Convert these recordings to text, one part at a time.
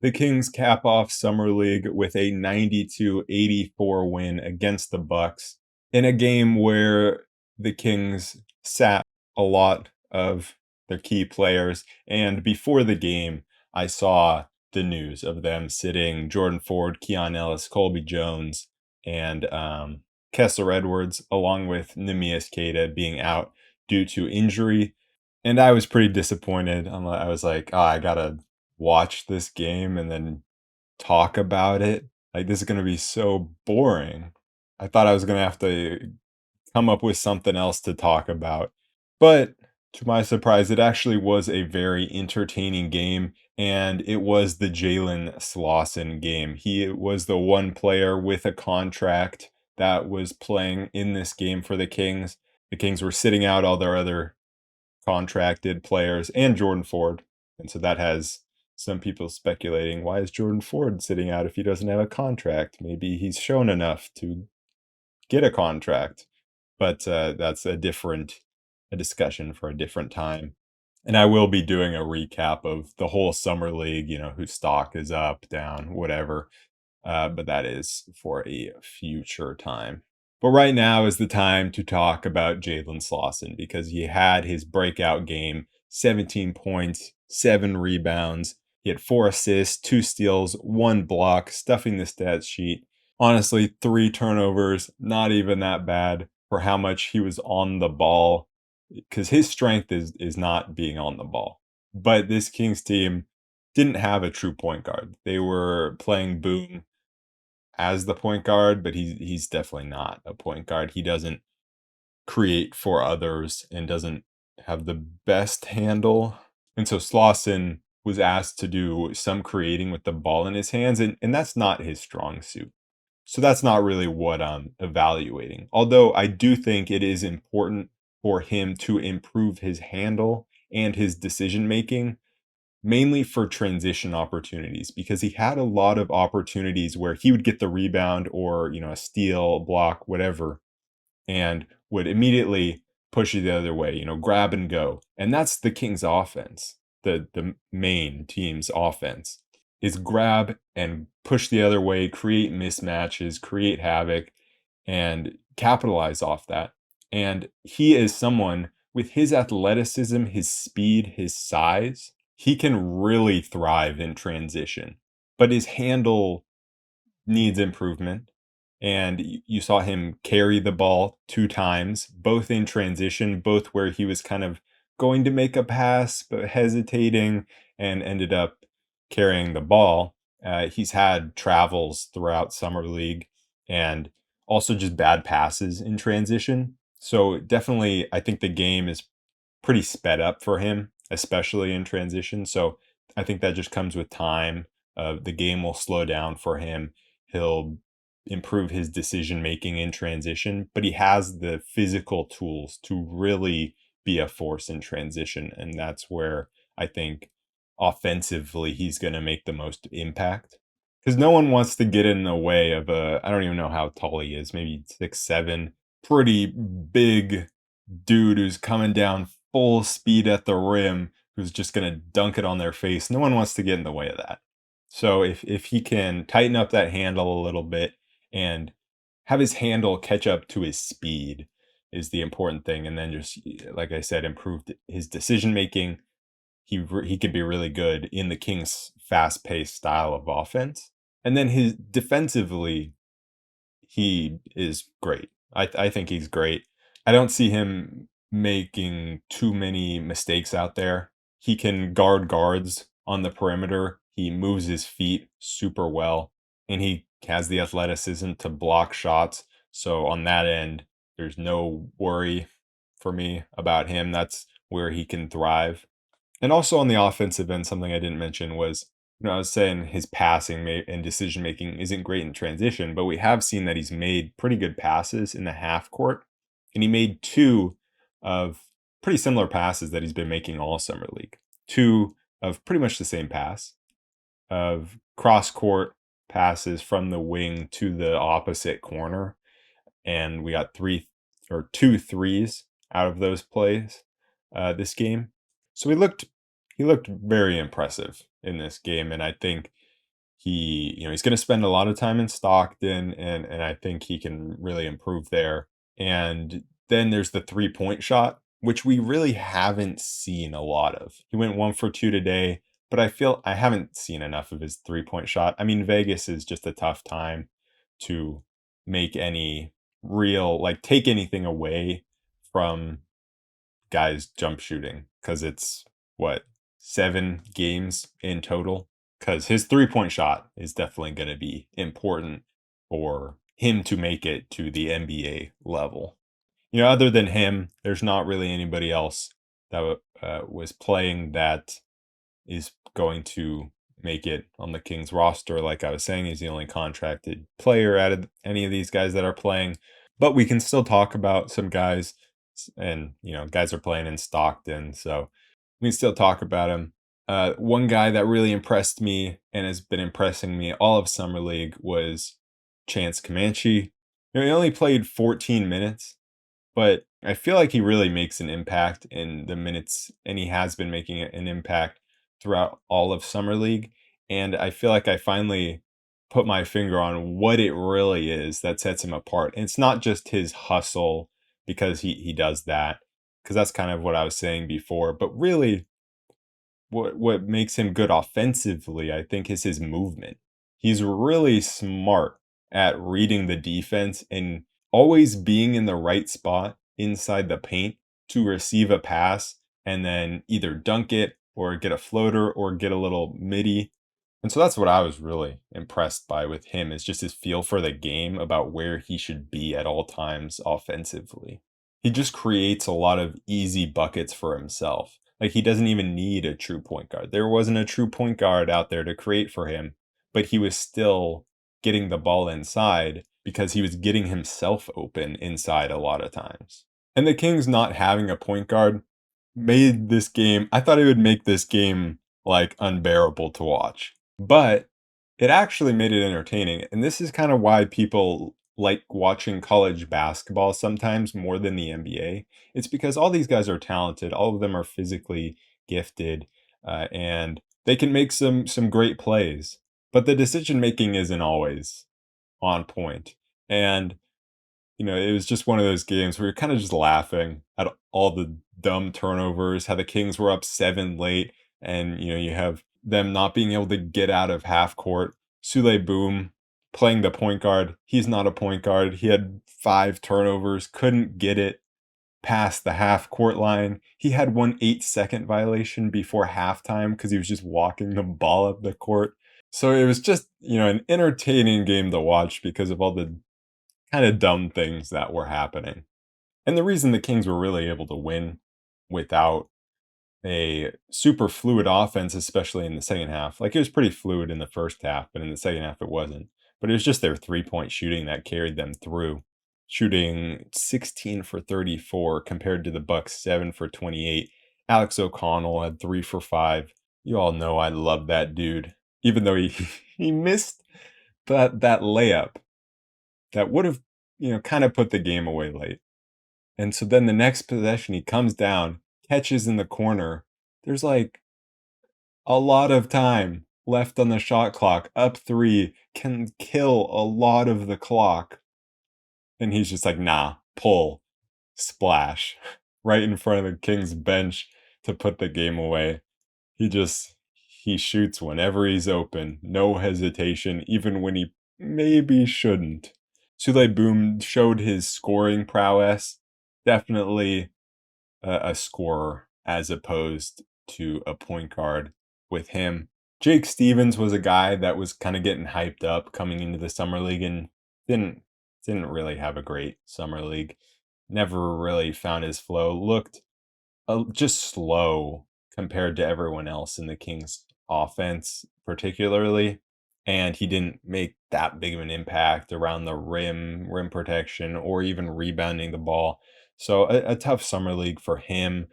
The Kings cap off Summer League with a 92-84 win against the Bucks in a game where the Kings sat a lot of their key players. And before the game, I saw the news of them sitting Jordan Ford, Keon Ellis, Colby Jones, and Kessler Edwards, along with Neemias Queta being out due to injury. And I was pretty disappointed. I was like, "Oh, I gotta watch this game and then talk about it. Like, this is gonna be so boring." I thought I was gonna have to come up with something else to talk about. But to my surprise, it actually was a very entertaining game, and it was the Jalen Slawson game. He was the one player with a contract that was playing in this game for the Kings. The Kings were sitting out all their other contracted players and Jordan Ford. And so that has some people speculating, why is Jordan Ford sitting out if he doesn't have a contract? Maybe he's shown enough to get a contract. But that's a discussion for a different time. And I will be doing a recap of the whole summer league, whose stock is up, down, whatever. But that is for a future time. But right now is the time to talk about Jalen Slawson because he had his breakout game, 17 points, 7 rebounds. He had 4 assists, 2 steals, 1 block, stuffing the stat sheet. Honestly, 3 turnovers, not even that bad for how much he was on the ball because his strength is not being on the ball. But this Kings team didn't have a true point guard. They were playing Boom as the point guard, but he's definitely not a point guard. He doesn't create for others and doesn't have the best handle. And so Slauson was asked to do some creating with the ball in his hands, and that's not his strong suit. So that's not really what I'm evaluating. Although I do think it is important for him to improve his handle and his decision making, mainly for transition opportunities, because he had a lot of opportunities where he would get the rebound or, a steal, block, whatever, and would immediately push you the other way, grab and go. And that's the Kings offense. The main team's offense is grab and push the other way, create mismatches, create havoc, and capitalize off that. And he is someone with his athleticism, his speed, his size, he can really thrive in transition. But his handle needs improvement. And you saw him carry the ball 2 times, both in transition, both where he was kind of going to make a pass, but hesitating and ended up carrying the ball. He's had travels throughout Summer League and also just bad passes in transition. So definitely, I think the game is pretty sped up for him, especially in transition. So I think that just comes with time. The game will slow down for him. He'll improve his decision making in transition, but he has the physical tools to really be a force in transition. And that's where I think offensively he's going to make the most impact. Because no one wants to get in the way of I don't even know how tall he is, maybe 6'7", pretty big dude who's coming down full speed at the rim, who's just going to dunk it on their face. No one wants to get in the way of that. So if he can tighten up that handle a little bit and have his handle catch up to his speed is the important thing, and then just like I said, improve his decision making. He could be really good in the Kings' fast paced style of offense, and then his defensively he is great. I think he's great. I don't see him making too many mistakes out there. He can guard guards on the perimeter. He moves his feet super well, and he has the athleticism to block shots. So on that end, there's no worry for me about him. That's where he can thrive. And also on the offensive end, something I didn't mention was, I was saying his passing and decision making isn't great in transition, but we have seen that he's made pretty good passes in the half court. And he made 2 of pretty similar passes that he's been making all summer league. 2 of pretty much the same pass, of cross court passes from the wing to the opposite corner. And we got 2 threes out of those plays this game. So he looked very impressive in this game, and I think He's going to spend a lot of time in Stockton, and I think he can really improve there. And then there's the 3-point shot, which we really haven't seen a lot of. He went 1 for 2 today, but I feel I haven't seen enough of his 3-point shot. I mean, Vegas is just a tough time to make any real, like, take anything away from guys jump shooting, because it's what, 7 games in total? Because his 3-point shot is definitely going to be important for him to make it to the NBA level. Other than him, there's not really anybody else that was playing that is going to make it on the Kings roster. Like I was saying, he's the only contracted player out of any of these guys that are playing. But we can still talk about some guys, and guys are playing in Stockton, so we can still talk about him. One guy that really impressed me and has been impressing me all of summer league was Chance Comanche. He only played 14 minutes, but I feel like he really makes an impact in the minutes, and he has been making an impact throughout all of summer league. And I feel like I finally put my finger on what it really is that sets him apart. And it's not just his hustle, because he does that, because that's kind of what I was saying before. But really, what makes him good offensively, I think, is his movement. He's really smart at reading the defense and always being in the right spot inside the paint to receive a pass and then either dunk it or get a floater or get a little midi. And so that's what I was really impressed by with him, is just his feel for the game, about where he should be at all times offensively. He just creates a lot of easy buckets for himself. Like, he doesn't even need a true point guard. There wasn't a true point guard out there to create for him, but he was still getting the ball inside because he was getting himself open inside a lot of times. And the Kings not having a point guard made this game, I thought it would make this game like unbearable to watch. But it actually made it entertaining. And this is kind of why people like watching college basketball sometimes more than the NBA. It's because all these guys are talented, all of them are physically gifted, and they can make some great plays. But the decision making isn't always on point. And it was just one of those games where you're kind of just laughing at all the dumb turnovers, how the Kings were up 7 late, and you have them not being able to get out of half court. Sule Boom playing the point guard. He's not a point guard. He had 5 turnovers, couldn't get it past the half court line. He had one 8-second violation before halftime because he was just walking the ball up the court. So it was just, an entertaining game to watch because of all the kind of dumb things that were happening. And the reason the Kings were really able to win without a super fluid offense, especially in the second half. Like, it was pretty fluid in the first half, but in the second half it wasn't. But it was just their 3-point shooting that carried them through. Shooting 16 for 34 compared to the Bucks 7 for 28. Alex O'Connell had 3 for 5. You all know I love that dude. Even though he he missed that layup that would have, kind of put the game away late. And so then the next possession, he comes down, catches in the corner. There's like a lot of time left on the shot clock. Up 3 can kill a lot of the clock. And he's just like, nah, pull, splash, right in front of the Kings bench to put the game away. He shoots whenever he's open, no hesitation, even when he maybe shouldn't. Sule Boom showed his scoring prowess. Definitely a scorer as opposed to a point guard with him. Jake Stevens was a guy that was kind of getting hyped up coming into the summer league and didn't really have a great summer league. Never really found his flow. Looked just slow compared to everyone else in the Kings offense, particularly. And he didn't make that big of an impact around the rim protection, or even rebounding the ball. So a tough summer league for him.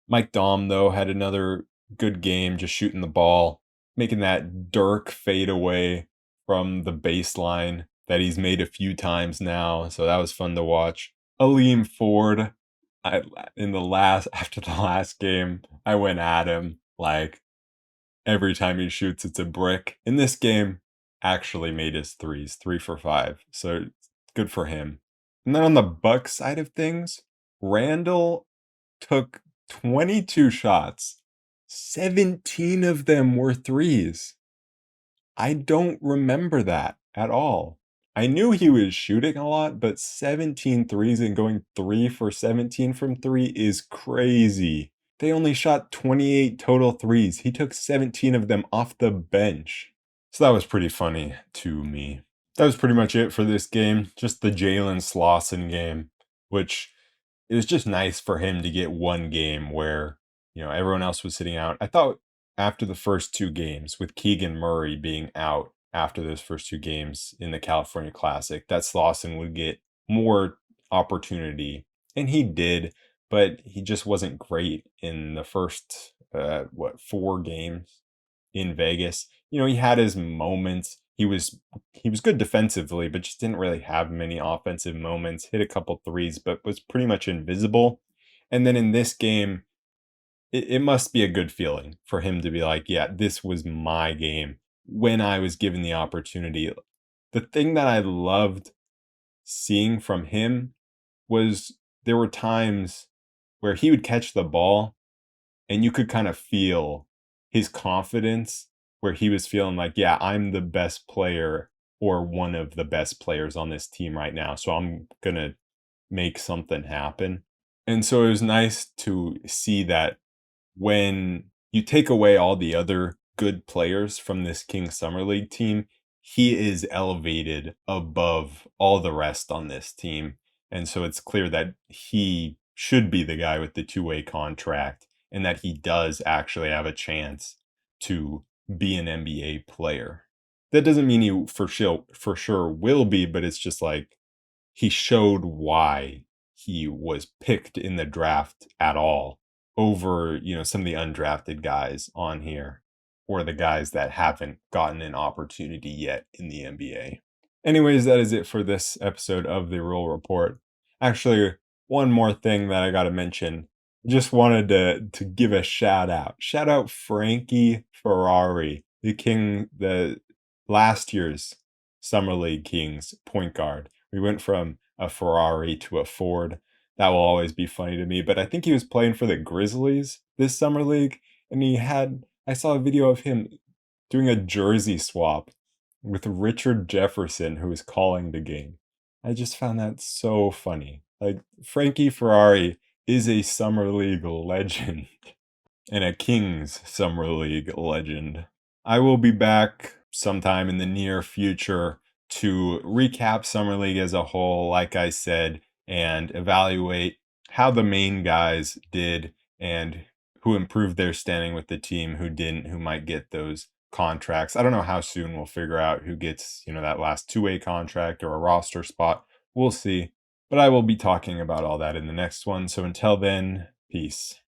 Mike Daum, though, had another good game, just shooting the ball, making that Dirk fadeaway from the baseline that he's made a few times now. So that was fun to watch. Aleem Ford, after the last game, I went at him like every time he shoots, it's a brick. In this game, actually made his threes, 3 for 5. So good for him. And then on the Bucks side of things, Randall took 22 shots. 17 of them were threes. I don't remember that at all. I knew he was shooting a lot, but 17 threes and going 3 for 17 from 3 is crazy. They only shot 28 total threes. He took 17 of them off the bench. So that was pretty funny to me. That was pretty much it for this game. Just the Jalen Slawson game, which it was just nice for him to get one game where, everyone else was sitting out. I thought after the first two games, with Keegan Murray being out after those first two games in the California Classic, that Slauson would get more opportunity. And he did, but he just wasn't great in the first, 4 games in Vegas. He had his moments. He was good defensively, but just didn't really have many offensive moments. Hit a couple threes, but was pretty much invisible. And then in this game, it must be a good feeling for him to be like, yeah, this was my game when I was given the opportunity. The thing that I loved seeing from him was there were times where he would catch the ball and you could kind of feel his confidence where he was feeling like, yeah, I'm the best player or one of the best players on this team right now. So I'm going to make something happen. And so it was nice to see that when you take away all the other good players from this King Summer League team, he is elevated above all the rest on this team. And so it's clear that he should be the guy with the two-way contract and that he does actually have a chance to be an NBA player. That doesn't mean he for sure will be, but it's just like he showed why he was picked in the draft at all over, some of the undrafted guys on here or the guys that haven't gotten an opportunity yet in the NBA. Anyways, that is it for this episode of the Roll Report. Actually, one more thing that I got to mention. Just wanted to give a shout out. Shout out Frankie Ferrari, the last year's Summer League Kings point guard. We went from a Ferrari to a Ford. That will always be funny to me, but I think he was playing for the Grizzlies this summer league, and I saw a video of him doing a jersey swap with Richard Jefferson, who was calling the game. I just found that so funny. Like, Frankie Ferrari is a summer league legend and a Kings summer league legend. I will be back sometime in the near future to recap Summer League as a whole, like I said, and evaluate how the main guys did and who improved their standing with the team, who didn't, who might get those contracts. I don't know how soon we'll figure out who gets, that last two-way contract or a roster spot. We'll see. But I will be talking about all that in the next one. So until then, peace.